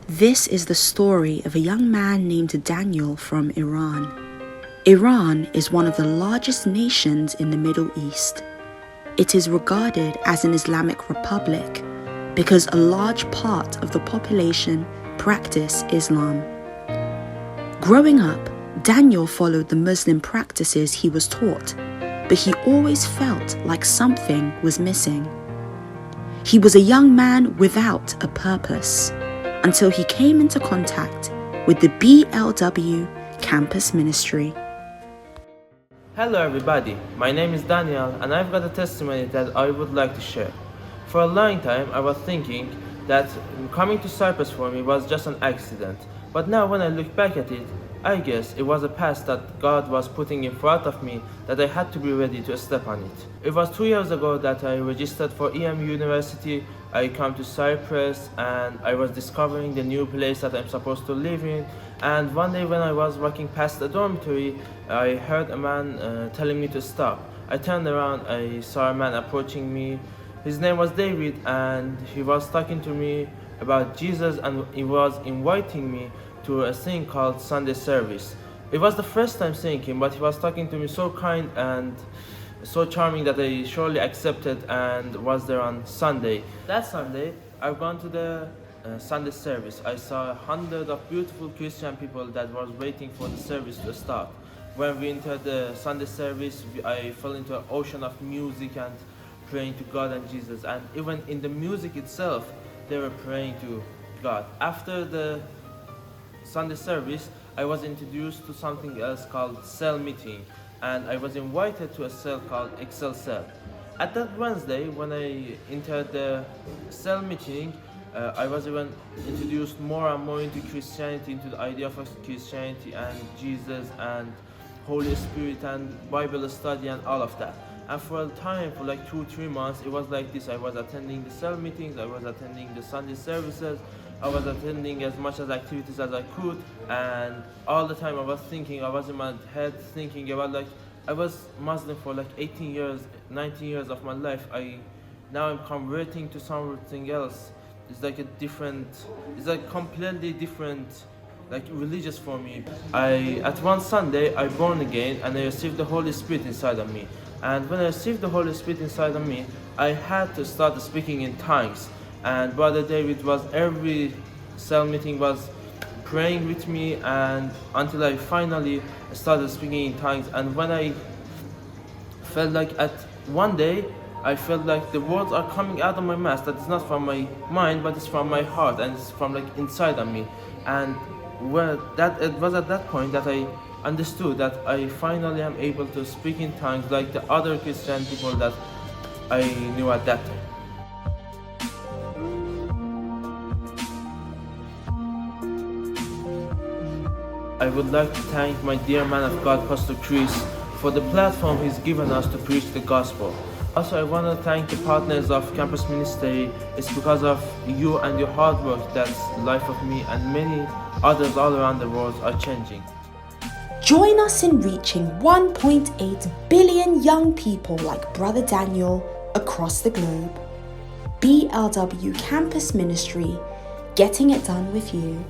This is the story of a young man named Daniyal from Iran. Iran is one of the largest nations in the Middle East. It is regarded as an Islamic republic because a large part of the population practice Islam. Growing up, Daniyal followed the Muslim practices he was taught, but he always felt like something was missing. He was a young man without a purpose until he came into contact with the BLW campus ministry. Hello everybody, my name is Daniyal and I've got a testimony that I would like to share. For a long time I was thinking that coming to Cyprus for me was just an accident, but now when I look back at it, I guess it was a path that God was putting in front of me that I had to be ready to step on it. It was 2 years ago that I registered for EM University. I came to Cyprus and I was discovering the new place that I'm supposed to live in. And one day when I was walking past the dormitory, I heard a man telling me to stop. I turned around, I saw a man approaching me. His name was David and he was talking to me about Jesus and he was inviting me to a thing called Sunday service. It was the first time seeing him, but he was talking to me so kind and so charming that I surely accepted and was there on Sunday. That Sunday, I've gone to the Sunday service. I saw hundreds of beautiful Christian people that was waiting for the service to start. When we entered the Sunday service, I fell into an ocean of music and praying to God and Jesus. And even in the music itself, they were praying to God. After the Sunday service, I was introduced to something else called cell meeting, and I was invited to a cell called Excel Cell. At that Wednesday, when I entered the cell meeting, I was even introduced more and more into Christianity, into the idea of Christianity and Jesus and Holy Spirit and Bible study and all of that. And for a time, for like 2-3 months, it was like this. I was attending the cell meetings, I was attending the Sunday services, I was attending as much as activities as I could, and all the time I was in my head thinking about like, I was Muslim for like 18 years, 19 years of my life. Now I'm converting to something else. It's like it's like completely different, like religious for me. At one Sunday, I born again and I received the Holy Spirit inside of me. And when I received the Holy Spirit inside of me, I had to start speaking in tongues. And Brother David was every cell meeting was praying with me and until I finally started speaking in tongues. And when I felt like one day, I felt like the words are coming out of my mouth, that it's not from my mind, but it's from my heart and it's from like inside of me. And it was at that point that I understood that I finally am able to speak in tongues like the other Christian people that I knew at that time. I would like to thank my dear man of God, Pastor Chris, for the platform he's given us to preach the gospel. Also, I want to thank the partners of campus ministry. It's because of you and your hard work that the life of me and many others all around the world are changing. Join us in reaching 1.8 billion young people like Brother Daniyal across the globe. BLW Campus Ministry, getting it done with you.